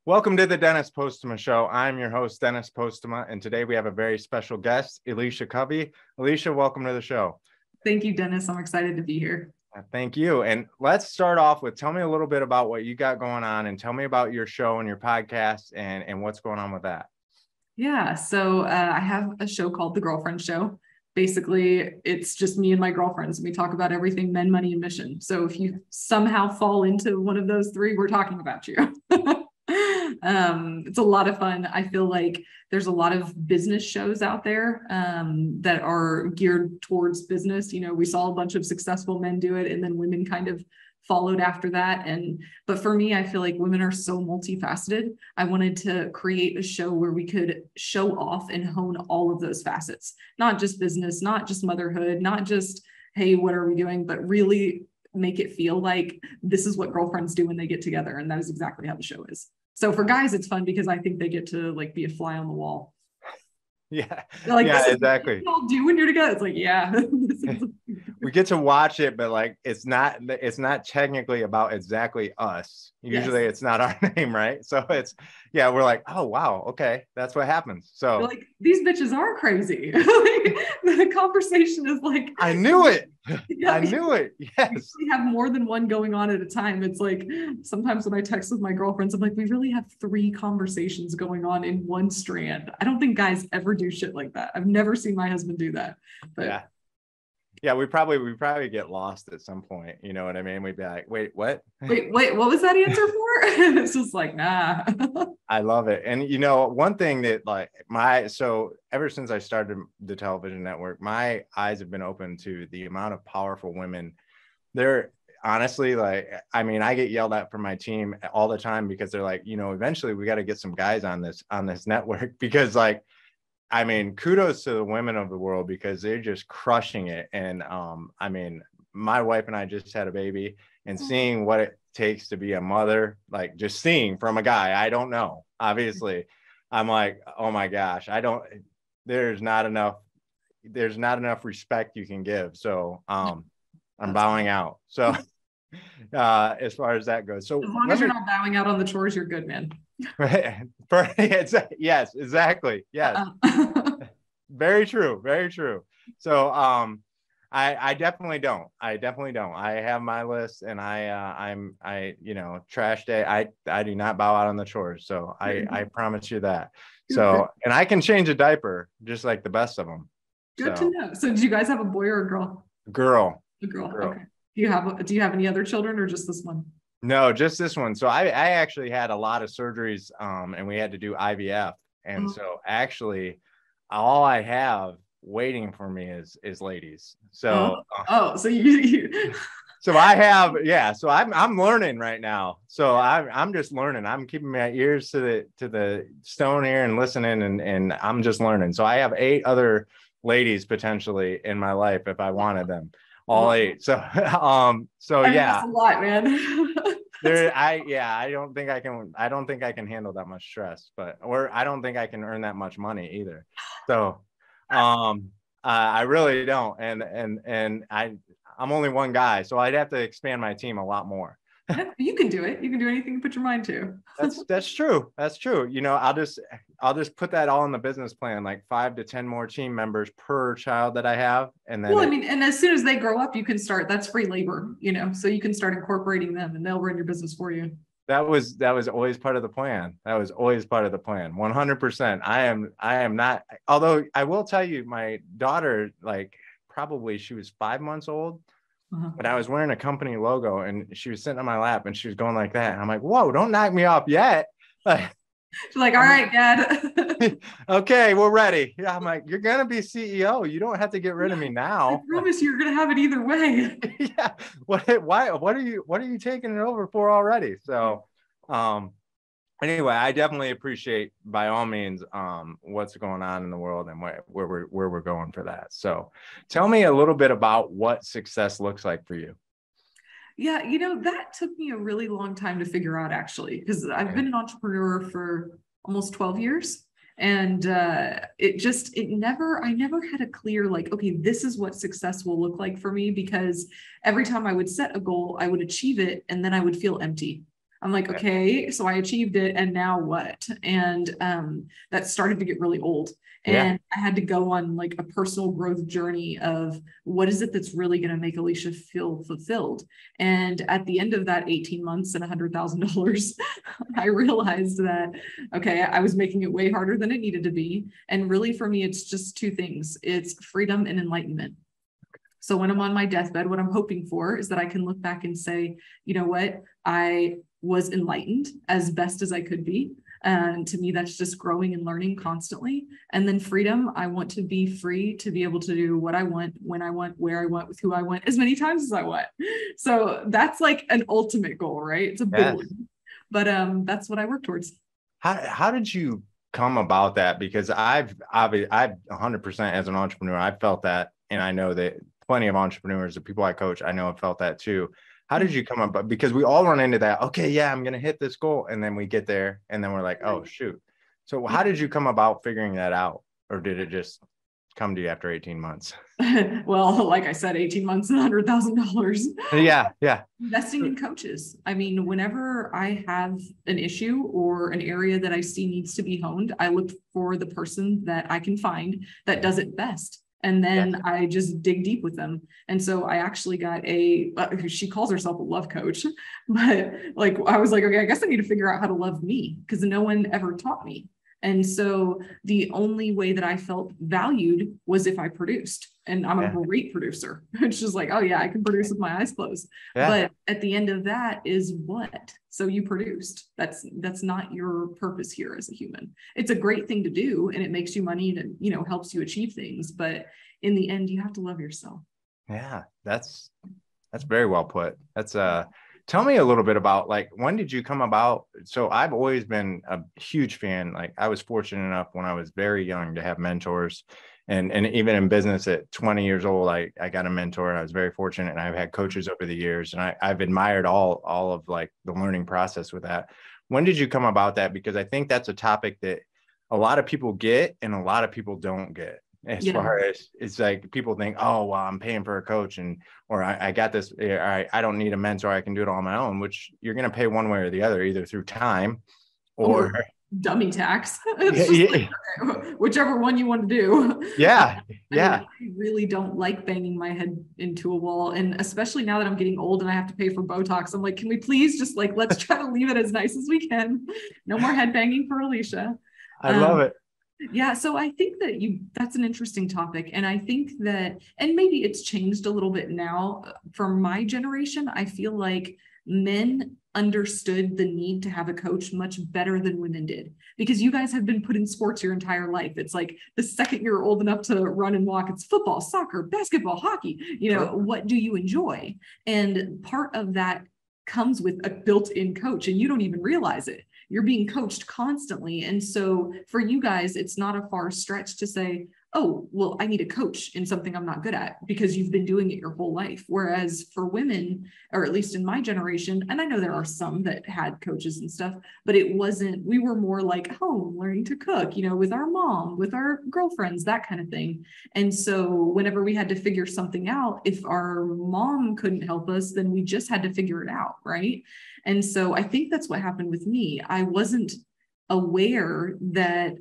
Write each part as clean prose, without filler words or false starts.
Welcome to the Dennis Postema Show. I'm your host, Dennis Postema, and today we have a very special guest, Elisha Covey. Elisha, welcome to the show. Thank you, Dennis. I'm excited to be here. Thank you. And let's start off with, tell me a little bit about what you got going on and tell me about your show and your podcast and what's going on with that. Yeah, so I have a show called The Girlfriend Show. Basically, it's just me and my girlfriends. We talk about everything men, money, and mission. So if you somehow fall into one of those three, we're talking about you. It's a lot of fun. I feel like there's a lot of business shows out there that are geared towards business. You know, we saw a bunch of successful men do it, and then women kind of followed after that. But for me, I feel like women are so multifaceted. I wanted to create a show where we could show off and hone all of those facets, not just business, not just motherhood, not just, hey, what are we doing, but really make it feel like this is what girlfriends do when they get together. And that is exactly how the show is. So for guys, it's fun because I think they get to like be a fly on the wall. Yeah, like, yeah, exactly. What you all do when you're together. It's like, yeah. We get to watch it, but like it's not technically about exactly us. Usually it's not our name, right? So it's, yeah, we're like, oh wow, okay, that's what happens. So like, these bitches are crazy. The conversation is like, I knew it. Yeah, I knew it. Yes. We have more than one going on at a time. It's like sometimes when I text with my girlfriends, I'm like, we really have 3 conversations going on in one strand. I don't think guys ever do shit like that. I've never seen my husband do that. But yeah, we probably get lost at some point. You know what I mean? We'd be like, wait, what? Wait, what was that answer for? It's just like, nah. I love it. And you know, one thing that so ever since I started the television network, my eyes have been open to the amount of powerful women. They're honestly like, I mean, I get yelled at from my team all the time because they're like, you know, eventually we got to get some guys on this network because like, I mean, kudos to the women of the world because they're just crushing it. And I mean, my wife and I just had a baby, and seeing what it takes to be a mother, like just seeing from a guy, I don't know, obviously, I'm like, oh my gosh, there's not enough respect you can give. So I'm bowing out. So as far as that goes. So as long as you're not bowing out on the chores, you're good, man. Yes, exactly. Yes. Very true. Very true. So I definitely don't. I have my list, and I you know, trash day. I do not bow out on the chores. So I promise you that. So, and I can change a diaper just like the best of them. Good to know. So do you guys have a boy or a girl? Girl. A girl. Okay. Do you have any other children or just this one? No, just this one. So I actually had a lot of surgeries and we had to do IVF. And so actually all I have waiting for me is ladies. So so you so I have, so I'm learning right now. So I'm just learning. I'm keeping my ears to the stone here and listening, and I'm just learning. So I have 8 other ladies potentially in my life if I wanted them. All 8. So that's a lot, man. I don't think I can handle that much stress, or I don't think I can earn that much money either. So I really don't. And I'm only one guy, so I'd have to expand my team a lot more. You can do it. You can do anything you put your mind to. That's true. That's true. You know, I'll just put that all in the business plan, like 5 to 10 more team members per child that I have. And then, well, I mean, and as soon as they grow up, you can start, that's free labor, you know, so you can start incorporating them and they'll run your business for you. That was always part of the plan. 100%. I am not, although I will tell you, my daughter, like probably she was 5 months old. But I was wearing a company logo and she was sitting on my lap and she was going like that. And I'm like, whoa, don't knock me off yet. She's like, all right, Dad. Okay, we're ready. Yeah, I'm like, you're going to be CEO. You don't have to get rid of me now. I promise you're going to have it either way. Yeah. What are you taking it over for already? So, anyway, I definitely appreciate by all means what's going on in the world and where we're going for that. So tell me a little bit about what success looks like for you. Yeah, you know, that took me a really long time to figure out, actually, because I've been an entrepreneur for almost 12 years. And I never had a clear, like, okay, this is what success will look like for me, because every time I would set a goal, I would achieve it, and then I would feel empty. I'm like, okay, so I achieved it, and now what? And that started to get really old. And I had to go on like a personal growth journey of what is it that's really going to make Elisha feel fulfilled. And at the end of that 18 months and $100,000, I realized that, okay, I was making it way harder than it needed to be. And really for me, it's just two things. It's freedom and enlightenment. So when I'm on my deathbed, what I'm hoping for is that I can look back and say, you know what, I was enlightened as best as I could be. And to me, that's just growing and learning constantly. And then freedom, I want to be free to be able to do what I want, when I want, where I want, with who I want, as many times as I want. So that's like an ultimate goal, right? It's a big one, but that's what I work towards. How did you come about that? Because I've 100% as an entrepreneur, I felt that, and I know that plenty of entrepreneurs, the people I coach, I know have felt that too. How did you come up? Because we all run into that. Okay, yeah, I'm going to hit this goal. And then we get there and then we're like, oh, shoot. So how did you come about figuring that out? Or did it just come to you after 18 months? Well, like I said, 18 months and $100,000. Yeah. Investing in coaches. I mean, whenever I have an issue or an area that I see needs to be honed, I look for the person that I can find that does it best. And then I just dig deep with them. And so I actually got she calls herself a love coach, but like, I was like, okay, I guess I need to figure out how to love me, because no one ever taught me. And so the only way that I felt valued was if I produced, and I'm a great producer. It's just like, oh yeah, I can produce with my eyes closed. But at the end of that is what? So you produced. That's not your purpose here as a human. It's a great thing to do, and it makes you money and it, helps you achieve things. But in the end, you have to love yourself. Yeah, that's very well put. That's tell me a little bit about, like, when did you come about? So I've always been a huge fan. Like, I was fortunate enough when I was very young to have mentors, and even in business at 20 years old, I got a mentor, and I was very fortunate, and I've had coaches over the years, and I've admired all of like the learning process with that. When did you come about that? Because I think that's a topic that a lot of people get and a lot of people don't get. As far as, it's like people think, oh, well, I'm paying for a coach, or I got this, I don't need a mentor, I can do it all on my own, which you're going to pay one way or the other, either through time or dummy tax. Like, whichever one you want to do. I really don't like banging my head into a wall, and especially now that I'm getting old and I have to pay for Botox, I'm like, can we please just like, let's try to leave it as nice as we can. No more head banging for Elisha. I love it. Yeah, so I think that that's an interesting topic. And I think that, and maybe it's changed a little bit now. For my generation, I feel like men understood the need to have a coach much better than women did, because you guys have been put in sports your entire life. It's like the second you're old enough to run and walk, it's football, soccer, basketball, hockey. What do you enjoy? And part of that comes with a built-in coach, and you don't even realize it. You're being coached constantly. And so for you guys, it's not a far stretch to say, oh, well, I need a coach in something I'm not good at, because you've been doing it your whole life. Whereas for women, or at least in my generation, and I know there are some that had coaches and stuff, but it wasn't, we were more like home, learning to cook, with our mom, with our girlfriends, that kind of thing. And so whenever we had to figure something out, if our mom couldn't help us, then we just had to figure it out, right? And so I think that's what happened with me. I wasn't aware that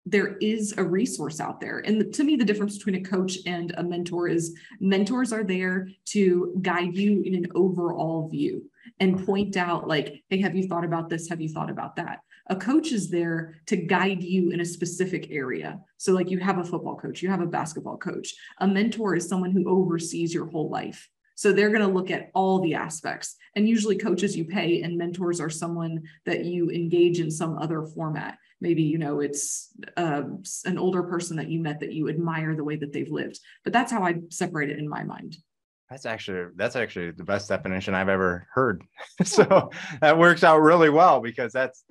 there is a resource out there. And to me, the difference between a coach and a mentor is mentors are there to guide you in an overall view and point out like, hey, have you thought about this? Have you thought about that? A coach is there to guide you in a specific area. So like, you have a football coach, you have a basketball coach. A mentor is someone who oversees your whole life. So they're going to look at all the aspects, and usually coaches you pay, and mentors are someone that you engage in some other format. Maybe, it's an older person that you met that you admire the way that they've lived. But that's how I separate it in my mind. That's actually the best definition I've ever heard. So that works out really well, because that's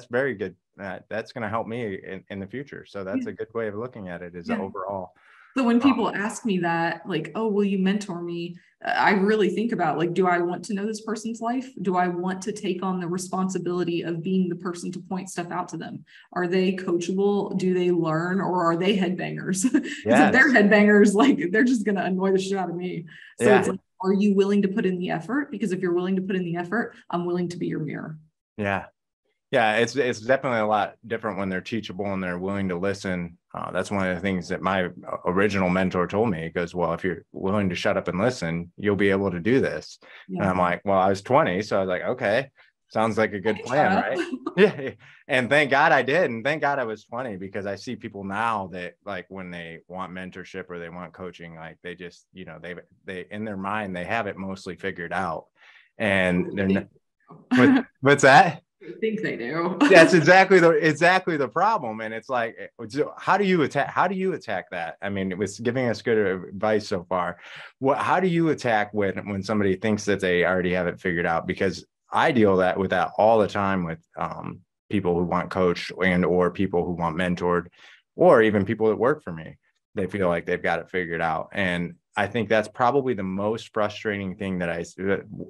very good. That's going to help me in the future. So that's a good way of looking at it, is overall. So when people ask me that, like, oh, will you mentor me? I really think about, like, do I want to know this person's life? Do I want to take on the responsibility of being the person to point stuff out to them? Are they coachable? Do they learn? Or are they headbangers? Because if they're headbangers, like, they're just going to annoy the shit out of me. So it's like, Are you willing to put in the effort? Because if you're willing to put in the effort, I'm willing to be your mirror. Yeah. Yeah, it's definitely a lot different when they're teachable and they're willing to listen. That's one of the things that my original mentor told me. He goes, well, if you're willing to shut up and listen, you'll be able to do this. Yeah. And I'm like, well, I was 20. So I was like, okay, sounds like a good plan, right? Yeah. And thank God I did. And thank God I was 20, because I see people now that, like, when they want mentorship or they want coaching, like they just, they in their mind, they have it mostly figured out. And they're not, what's that? I think they do. That's exactly the problem. And it's like, how do you attack that? I mean, it was giving us good advice so far. How do you attack when somebody thinks that they already have it figured out? Because I deal with that all the time with people who want coached or people who want mentored, or even people that work for me. They feel like they've got it figured out. And I think that's probably the most frustrating thing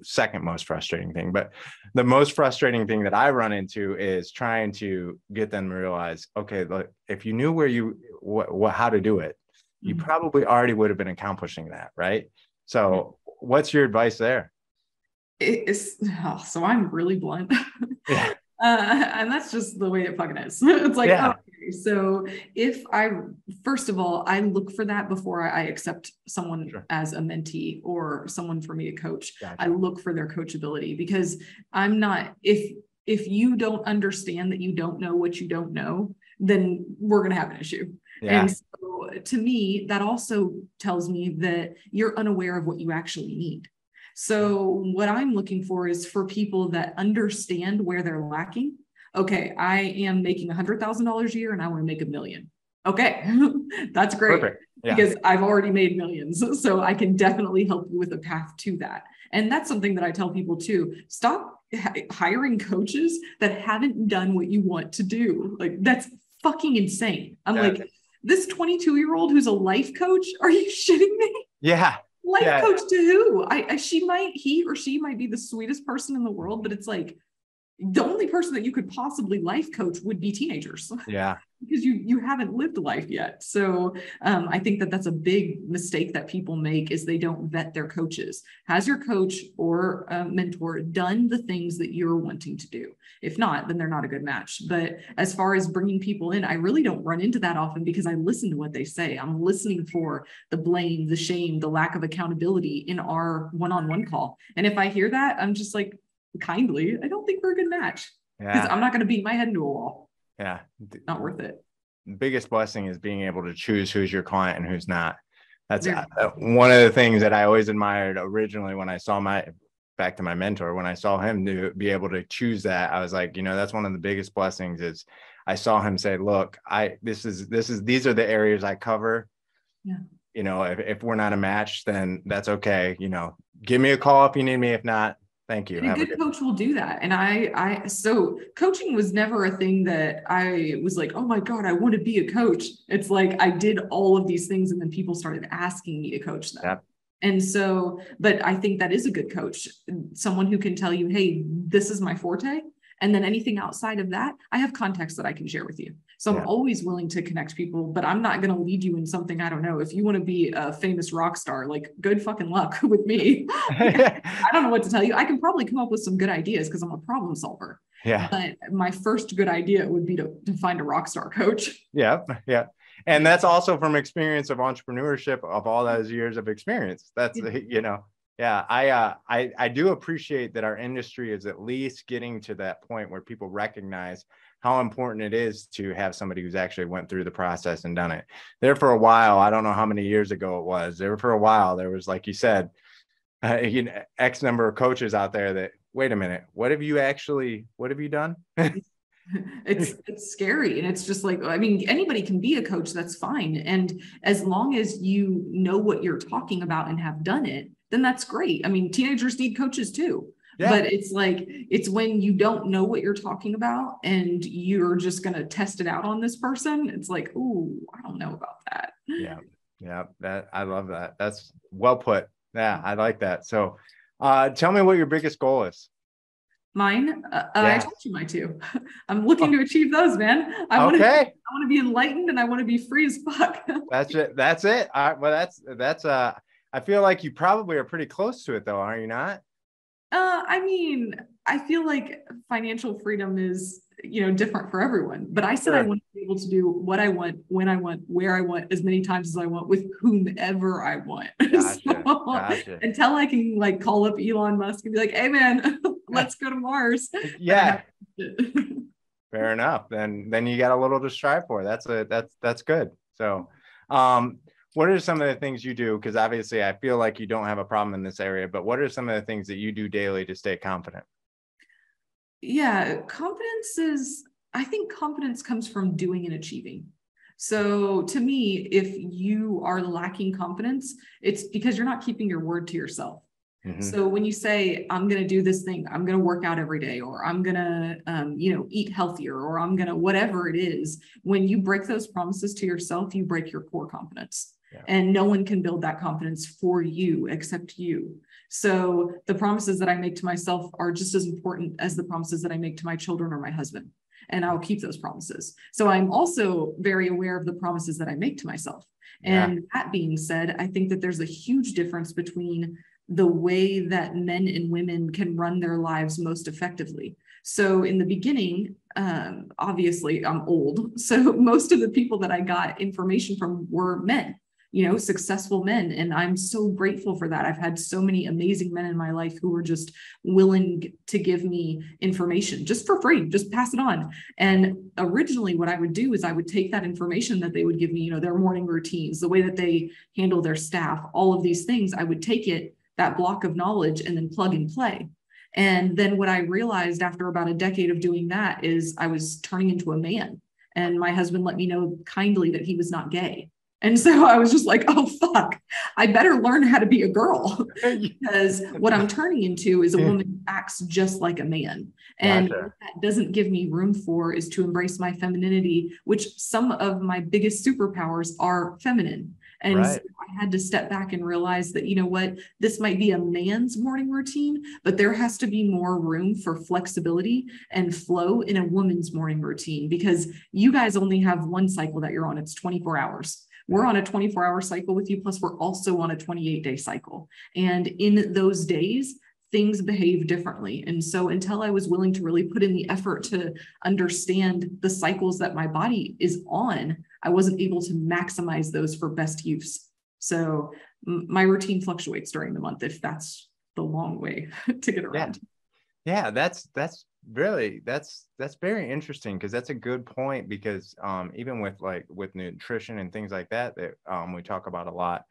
second most frustrating thing, but the most frustrating thing that I run into is trying to get them to realize, okay, look, if you knew how to do it, you probably already would have been accomplishing that, right? So what's your advice there? So I'm really blunt. Yeah. And that's just the way it fucking is. It's like, yeah. Okay, so first of all, I look for that before I accept someone as a mentee or someone for me to coach. Gotcha. I look for their coachability, because I'm not, if you don't understand that you don't know what you don't know, then we're going to have an issue. Yeah. And so to me, that also tells me that you're unaware of what you actually need. So what I'm looking for is for people that understand where they're lacking. Okay, I am making $100,000 a year and I want to make $1 million. Okay, that's great. Perfect. Yeah. Because I've already made millions. So I can definitely help you with a path to that. And that's something that I tell people too. Stop hiring coaches that haven't done what you want to do. Like, that's fucking insane. I'm like, this 22-year-old who's a life coach, are you shitting me? Yeah. Life coach to who? He or she might be the sweetest person in the world, but it's like, the only person that you could possibly life coach would be teenagers. Yeah. Because you haven't lived life yet. So I think that that's a big mistake that people make, is they don't vet their coaches. Has your coach or mentor done the things that you're wanting to do? If not, then they're not a good match. But as far as bringing people in, I really don't run into that often, because I listen to what they say. I'm listening for the blame, the shame, the lack of accountability in our one-on-one call. And if I hear that, I'm just like, kindly, I don't think we're a good match, because I'm not going to beat my head into a wall. Yeah. Not worth it. The biggest blessing is being able to choose who's your client and who's not. That's one of the things that I always admired originally when I saw back to my mentor, when I saw him to be able to choose that. I was like, that's one of the biggest blessings is I saw him say, look, these are the areas I cover. Yeah. If we're not a match, then that's okay. Give me a call if you need me. If not, thank you. And a good coach will do that. And so coaching was never a thing that I was like, oh my God, I want to be a coach. It's like, I did all of these things and then people started asking me to coach them. Yep. And so, but I think that is a good coach, someone who can tell you, hey, this is my forte. And then anything outside of that, I have context that I can share with you. So I'm always willing to connect people, but I'm not going to lead you in something I don't know. If you want to be a famous rock star, like, good fucking luck with me. I don't know what to tell you. I can probably come up with some good ideas because I'm a problem solver. Yeah. But my first good idea would be to find a rock star coach. Yeah. Yeah. And that's also from experience of entrepreneurship, of all those years of experience. That's, yeah, I do appreciate that our industry is at least getting to that point where people recognize how important it is to have somebody who's actually went through the process and done it. There for a while, I don't know how many years ago it was, there was, like you said, X number of coaches out there that, wait a minute, what have you done? It's scary. And it's just like, I mean, anybody can be a coach, that's fine. And as long as you know what you're talking about and have done it, then that's great. I mean, teenagers need coaches too. Yeah. But it's like, it's when you don't know what you're talking about and you're just going to test it out on this person. It's like, ooh, I don't know about that. Yeah. Yeah. I love that. That's well put. Yeah. I like that. So tell me what your biggest goal is. Mine, I told you my two. I'm looking to achieve those, man. I want to be enlightened and I want to be free as fuck. That's it. All right. Well, that's I feel like you probably are pretty close to it though, are you not? I mean, I feel like financial freedom is, different for everyone. But I said I Sure. want to be able to do what I want, when I want, where I want, as many times as I want, with whomever I want. Gotcha. So, Gotcha. until I can like call up Elon Musk and be like, "Hey, man, let's go to Mars." Then I Yeah. have Fair enough. Then you got a little to strive for. That's good. So, um, what are some of the things you do? Because obviously, I feel like you don't have a problem in this area. But what are some of the things that you do daily to stay confident? Yeah, I think confidence comes from doing and achieving. So to me, if you are lacking confidence, it's because you're not keeping your word to yourself. Mm-hmm. So when you say, I'm going to do this thing, I'm going to work out every day, or I'm going to, eat healthier, or I'm going to, whatever it is, when you break those promises to yourself, you break your core confidence. Yeah. And no one can build that confidence for you except you. So the promises that I make to myself are just as important as the promises that I make to my children or my husband. And I'll keep those promises. So I'm also very aware of the promises that I make to myself. Yeah. And that being said, I think that there's a huge difference between the way that men and women can run their lives most effectively. So in the beginning, obviously I'm old. So most of the people that I got information from were men, successful men. And I'm so grateful for that. I've had so many amazing men in my life who were just willing to give me information just for free, just pass it on. And originally what I would do is I would take that information that they would give me, their morning routines, the way that they handle their staff, all of these things, I would take it, that block of knowledge, and then plug and play. And then what I realized after about a decade of doing that is I was turning into a man. And my husband let me know kindly that he was not gay. And so I was just like, oh, fuck, I better learn how to be a girl, because what I'm turning into is a woman who acts just like a man. And Gotcha. what that doesn't give me room for is to embrace my femininity, which some of my biggest superpowers are feminine. And Right. so I had to step back and realize that, this might be a man's morning routine, but there has to be more room for flexibility and flow in a woman's morning routine, because you guys only have one cycle that you're on. It's 24 hours. We're on a 24-hour cycle with you, plus we're also on a 28-day cycle. And in those days, things behave differently. And so until I was willing to really put in the effort to understand the cycles that my body is on, I wasn't able to maximize those for best use. So my routine fluctuates during the month, if that's the long way to get around. Yeah, that's very interesting, because that's a good point, because even with nutrition and things like that we talk about a lot.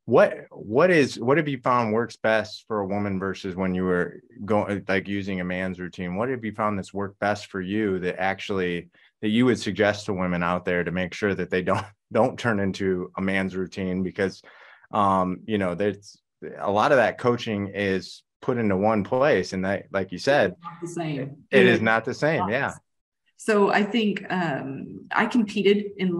What have you found works best for a woman versus when you were going, like, using a man's routine? What have you found that's worked best for you that you would suggest to women out there to make sure that they don't turn into a man's routine? Because there's a lot of that coaching is put into one place, and that, like you said, it's not the same. It is not the same. Yeah. So I think I competed in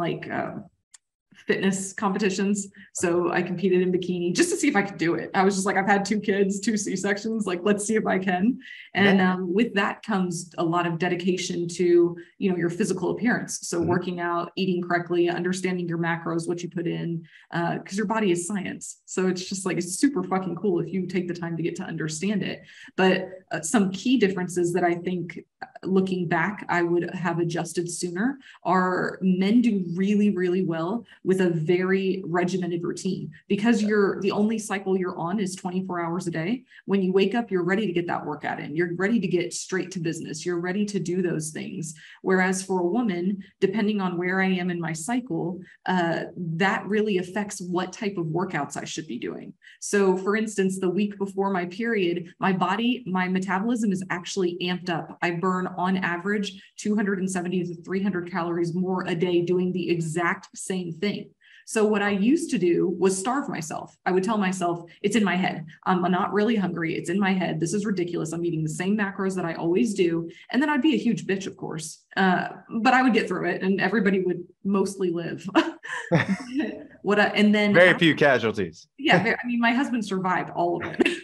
fitness competitions. So I competed in bikini just to see if I could do it. I was just like, I've had 2 kids, 2 C-sections, like, let's see if I can. And with that comes a lot of dedication to, your physical appearance. So working out, eating correctly, understanding your macros, what you put in, because your body is science. So it's just like, it's super fucking cool if you take the time to get to understand it. But some key differences that I think, looking back, I would have adjusted sooner are men do really, really well with a very regimented routine, because the only cycle you're on is 24 hours a day. When you wake up, you're ready to get that workout in. You're ready to get straight to business. You're ready to do those things. Whereas for a woman, depending on where I am in my cycle, that really affects what type of workouts I should be doing. So for instance, the week before my period, my metabolism is actually amped up. I burn on average 270 to 300 calories more a day doing the exact same thing. So what I used to do was starve myself. I would tell myself, it's in my head. I'm not really hungry. It's in my head. This is ridiculous. I'm eating the same macros that I always do. And then I'd be a huge bitch, of course. But I would get through it, and everybody would mostly live. And then very few casualties. Yeah. I mean, my husband survived all of it.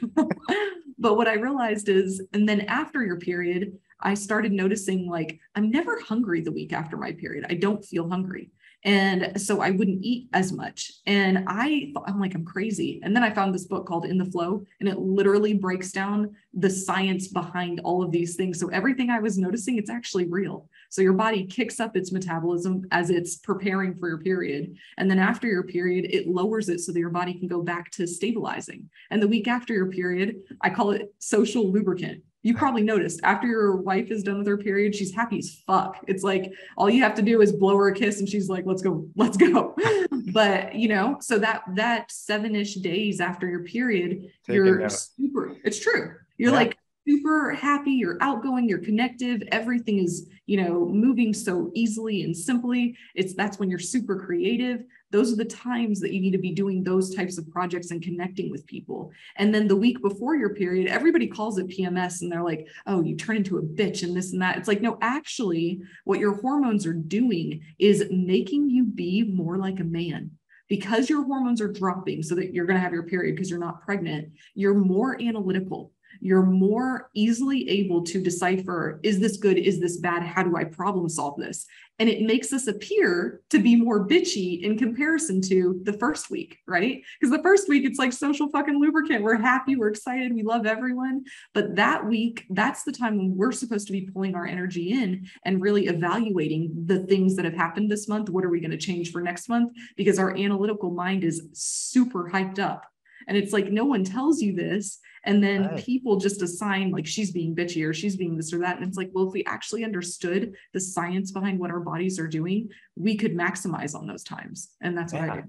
But what I realized is, and then after your period, I started noticing, like, I'm never hungry the week after my period. I don't feel hungry. And so I wouldn't eat as much. And I'm like, I'm crazy. And then I found this book called In the Flow, and it literally breaks down the science behind all of these things. So everything I was noticing, it's actually real. So your body kicks up its metabolism as it's preparing for your period. And then after your period, it lowers it so that your body can go back to stabilizing. And the week after your period, I call it social lubricant. You probably noticed after your wife is done with her period, she's happy as fuck. It's like all you have to do is blow her a kiss and she's like, let's go. But so that 7-ish days after your period, you're super, it's true. You're like super happy, you're outgoing, you're connective, everything is, moving so easily and simply. That's when you're super creative. Those are the times that you need to be doing those types of projects and connecting with people. And then the week before your period, everybody calls it PMS and they're like, oh, you turn into a bitch and this and that. It's like, no, actually what your hormones are doing is making you be more like a man. Because your hormones are dropping so that you're going to have your period because you're not pregnant, you're more analytical. You're more easily able to decipher, is this good? Is this bad? How do I problem solve this? And it makes us appear to be more bitchy in comparison to the first week, right? Because the first week, it's like social fucking lubricant. We're happy, we're excited, we love everyone. But that week, that's the time when we're supposed to be pulling our energy in and really evaluating the things that have happened this month. What are we going to change for next month? Because our analytical mind is super hyped up. And it's like, no one tells you this. And then people just assign like she's being bitchy or she's being this or that. And it's like, well, if we actually understood the science behind what our bodies are doing, we could maximize on those times. And that's what I do.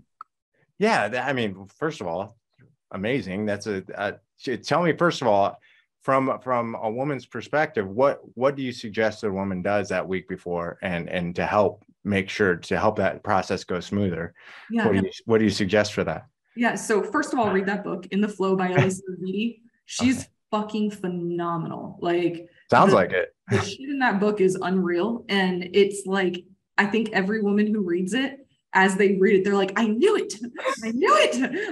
Yeah. I mean, first of all, amazing. That's tell me, first of all, from a woman's perspective, what do you suggest a woman does that week before and to help that process go smoother? Yeah. What do you suggest for that? Yeah. So first of all, read that book, In the Flow by Elisha Covey. She's fucking phenomenal. Like sounds like it. The shit in that book is unreal. And it's like, I think every woman who reads it, as they read it, they're like, I knew it.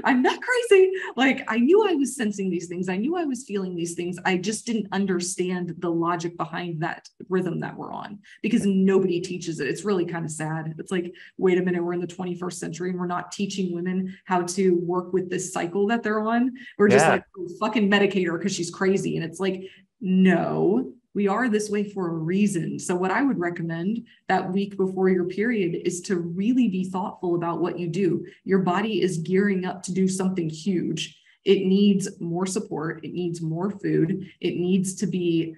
I'm not crazy. Like, I knew I was sensing these things. I knew I was feeling these things. I just didn't understand the logic behind that rhythm that we're on because nobody teaches it. It's really kind of sad. It's like, wait a minute, we're in the 21st century and we're not teaching women how to work with this cycle that they're on. We're just like, oh, fucking medicate her because she's crazy. And it's like, no, we are this way for a reason. So what I would recommend that week before your period is to really be thoughtful about what you do. Your body is gearing up to do something huge. It needs more support. It needs more food. It needs to be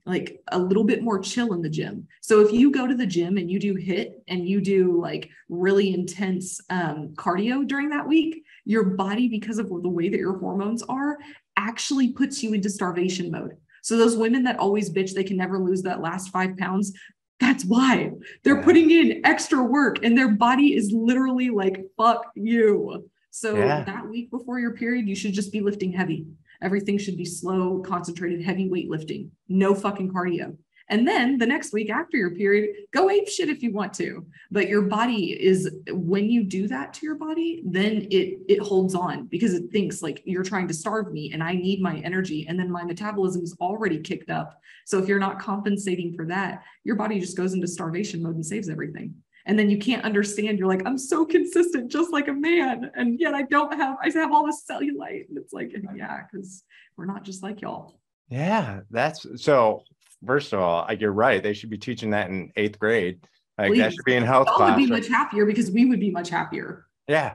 like a little bit more chill in the gym. So if you go to the gym and you do HIIT and you do like really intense cardio during that week, your body, because of the way that your hormones are, actually puts you into starvation mode. So those women that always bitch they can never lose that last 5 pounds, that's why they're putting in extra work and their body is literally like, fuck you. So that week before your period, you should just be lifting heavy. Everything should be slow, concentrated, heavy weightlifting, no fucking cardio. And then the next week after your period, go ape shit if you want to. But your body is, when you do that to your body, then it holds on because it thinks like you're trying to starve me and I need my energy. And then my metabolism is already kicked up. So if you're not compensating for that, your body just goes into starvation mode and saves everything. And then you can't understand. You're like, I'm so consistent, just like a man. And yet I have all this cellulite. And it's like, yeah, because we're not just like y'all. Yeah, that's so. First of all, you're right. They should be teaching that in 8th grade. Like that should be in health class. Y'all would be much happier because we would be much happier. Yeah.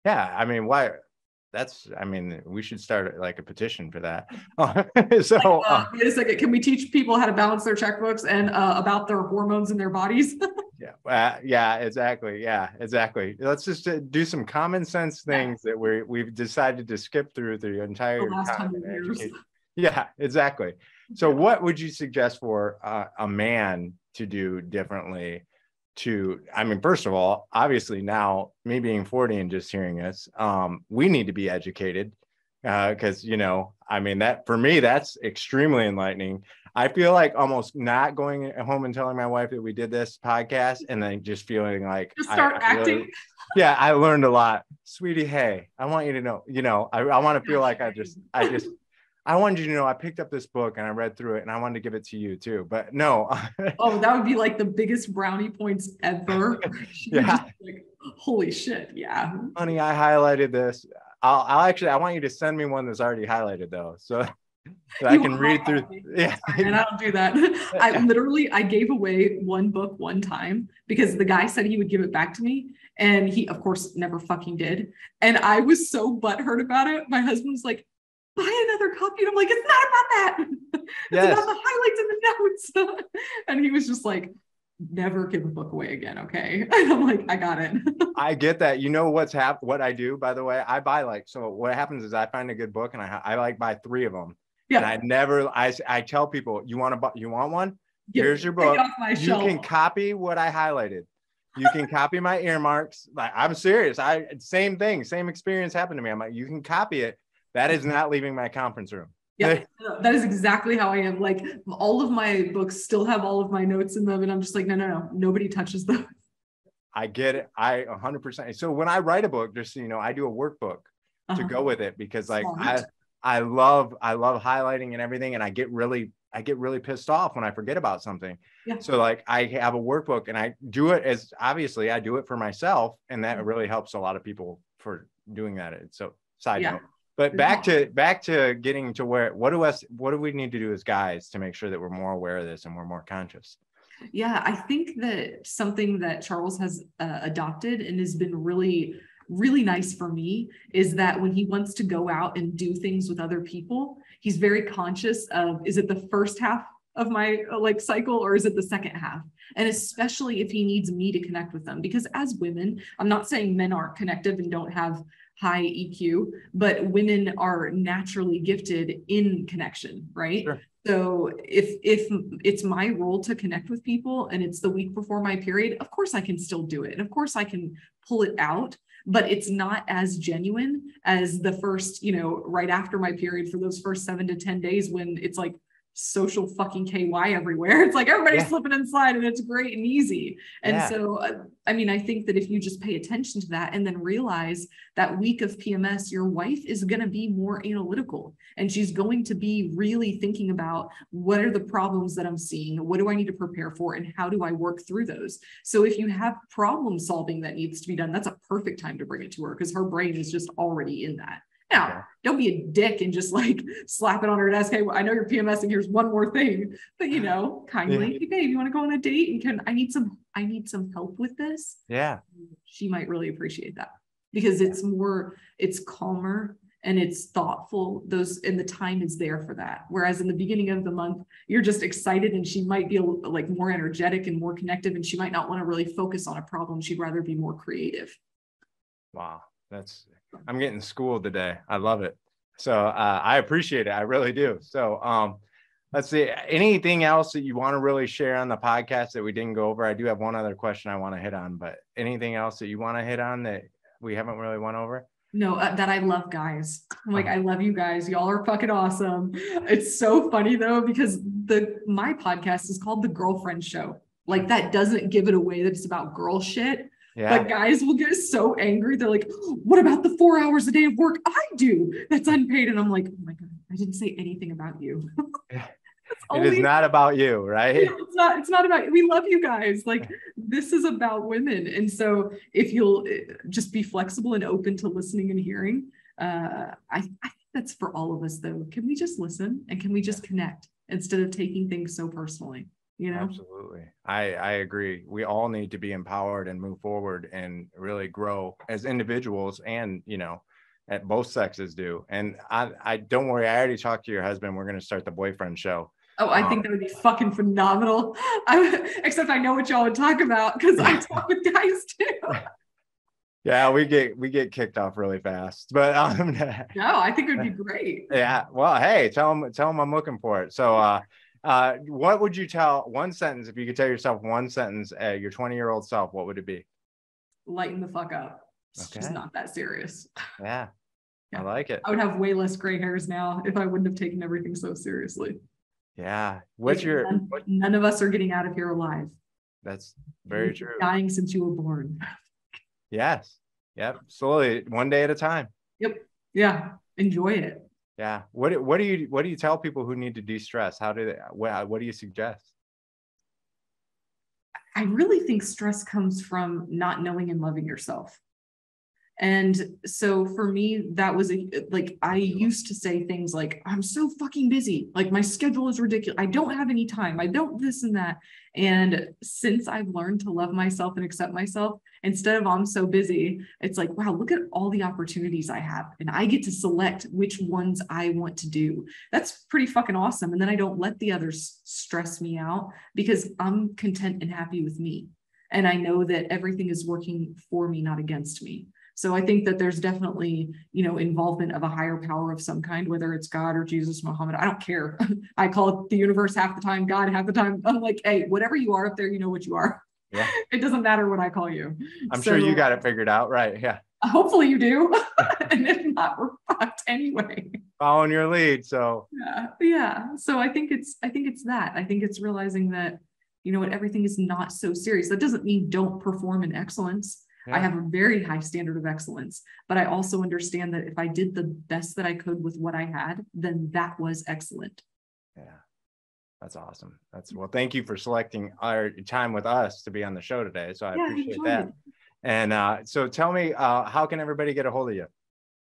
I mean, why? We should start like a petition for that. So wait a second. Can we teach people how to balance their checkbooks and about their hormones in their bodies? Yeah, exactly. Yeah, exactly. Let's just do some common sense things that we've decided to skip through the entire last time 100 years. Yeah, exactly. So what would you suggest for a man to do differently first of all, obviously now me being 40 and just hearing this, we need to be educated because, that for me, that's extremely enlightening. I feel like almost not going home and telling my wife that we did this podcast and then just feeling like just start acting. I learned a lot. Sweetie, hey, I want you to know, I want to feel like I just I wanted you to know I picked up this book and I read through it and I wanted to give it to you too. But no. Oh, that would be like the biggest brownie points ever. Yeah. Like, holy shit. Yeah. Honey, I highlighted this. I'll actually, I want you to send me one that's already highlighted though. So that I can read through. Yeah. And I don't do that. I gave away one book one time because the guy said he would give it back to me. And he, of course, never fucking did. And I was so butthurt about it. My husband was like, buy another copy. And I'm like, it's not about that. It's about the highlights and the notes. And he was just like, never give a book away again. Okay. And I'm like, I got it. I get that. You know what I do, by the way, I buy like, so what happens is I find a good book and I like buy 3 of them. Yeah. And I tell people, you want one? Here's your book. You can copy what I highlighted. You can copy my earmarks. Like, I'm serious. Same thing, same experience happened to me. I'm like, you can copy it. That is not leaving my conference room. Yeah, that is exactly how I am. Like, all of my books still have all of my notes in them. And I'm just like, no, nobody touches them. I get it. I 100%. So when I write a book, just so you know, I do a workbook to go with it because like I love highlighting and everything. And I get really pissed off when I forget about something. Yeah. So like I have a workbook and I do it obviously I do it for myself. And that really helps a lot of people for doing that. So side note. But back to getting to where, what do we need to do as guys to make sure that we're more aware of this and we're more conscious? Yeah, I think that something that Charles has adopted and has been really, really nice for me is that when he wants to go out and do things with other people, he's very conscious of, is it the first half of my cycle or is it the second half? And especially if he needs me to connect with them, because as women, I'm not saying men aren't connective and don't have high EQ, but women are naturally gifted in connection, right? Sure. So if it's my role to connect with people and it's the week before my period, of course I can still do it. And of course I can pull it out, but it's not as genuine as the first, right after my period for those first 7 to 10 days when it's like social fucking KY everywhere. It's like everybody's slipping and sliding. It's great and easy. And so, I think that if you just pay attention to that and then realize that week of PMS, your wife is going to be more analytical and she's going to be really thinking about what are the problems that I'm seeing? What do I need to prepare for? And how do I work through those? So if you have problem solving that needs to be done, that's a perfect time to bring it to her because her brain is just already in that. Now, don't be a dick and just like slap it on her desk. Hey, I know you're PMS and here's one more thing, but kindly, hey babe, you want to go on a date and I need some help with this. Yeah. She might really appreciate that because it's calmer and it's thoughtful. And the time is there for that. Whereas in the beginning of the month, you're just excited and she might be like more energetic and more connective and she might not want to really focus on a problem. She'd rather be more creative. Wow. I'm getting schooled today. I love it. So I appreciate it. I really do. So let's see. Anything else that you want to really share on the podcast that we didn't go over? I do have one other question I want to hit on, but anything else that you want to hit on that we haven't really went over? No, that I love guys. I'm like, I love you guys. Y'all are fucking awesome. It's so funny though, because my podcast is called The Girlfriend Show. Like that doesn't give it away that it's about girl shit. Yeah. But guys will get so angry. They're like, what about the 4 hours a day of work I do that's unpaid? And I'm like, oh my God, I didn't say anything about you. It is not about you, right? Yeah, it's not about you. We love you guys. Like this is about women. And so if you'll just be flexible and open to listening and hearing, I think that's for all of us though. Can we just listen and can we just connect instead of taking things so personally? Absolutely. I agree. We all need to be empowered and move forward and really grow as individuals and, at both sexes do. And I don't worry. I already talked to your husband. We're going to start the boyfriend show. Oh, I think that would be fucking phenomenal. Except I know what y'all would talk about because I talk with guys too. Yeah, we get kicked off really fast, but no, I think it would be great. Yeah. Well, hey, tell them I'm looking for it. So, what would you tell one sentence if you could tell yourself one sentence, your 20-year-old self, what would it be? Lighten the fuck up. It's just not that serious. Yeah. I like it. I would have way less gray hairs now if I wouldn't have taken everything so seriously. Yeah. None of us are getting out of here alive. That's very true. Dying since you were born. Yes. Yep. Slowly, one day at a time. Yep. Yeah. Enjoy it. Yeah. What do you tell people who need to de-stress? What do you suggest? I really think stress comes from not knowing and loving yourself. And so for me, that was like, I used to say things like, I'm so fucking busy. Like my schedule is ridiculous. I don't have any time. I don't this and that. And since I've learned to love myself and accept myself, instead of I'm so busy, it's like, wow, look at all the opportunities I have. And I get to select which ones I want to do. That's pretty fucking awesome. And then I don't let the others stress me out because I'm content and happy with me. And I know that everything is working for me, not against me. So I think that there's definitely, involvement of a higher power of some kind, whether it's God or Jesus, Muhammad, I don't care. I call it the universe half the time, God half the time. I'm like, hey, whatever you are up there, you know what you are. Yeah. It doesn't matter what I call you. I'm sure you got it figured out, right? Yeah. Hopefully you do. And if not, we're fucked anyway. Following your lead. So yeah. So I think it's that. I think it's realizing that, everything is not so serious. That doesn't mean don't perform in excellence. Yeah. I have a very high standard of excellence, but I also understand that if I did the best that I could with what I had, then that was excellent. Yeah, that's awesome. Well, thank you for selecting our time with us to be on the show today. So I appreciate that. And so tell me, how can everybody get a hold of you?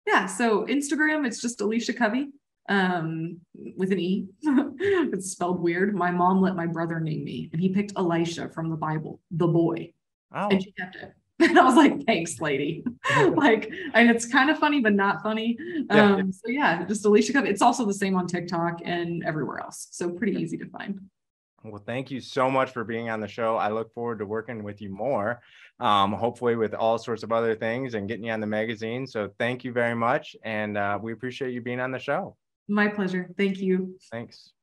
Yeah, so Instagram, it's just Elisha Covey with an E. It's spelled weird. My mom let my brother name me, and he picked Elisha from the Bible, the boy. Oh. And she kept it. And I was like, thanks, lady. And it's kind of funny, but not funny. So yeah, just Elisha Covey. It's also the same on TikTok and everywhere else. So pretty easy to find. Well, thank you so much for being on the show. I look forward to working with you more, hopefully with all sorts of other things and getting you on the magazine. So thank you very much. And we appreciate you being on the show. My pleasure. Thank you. Thanks.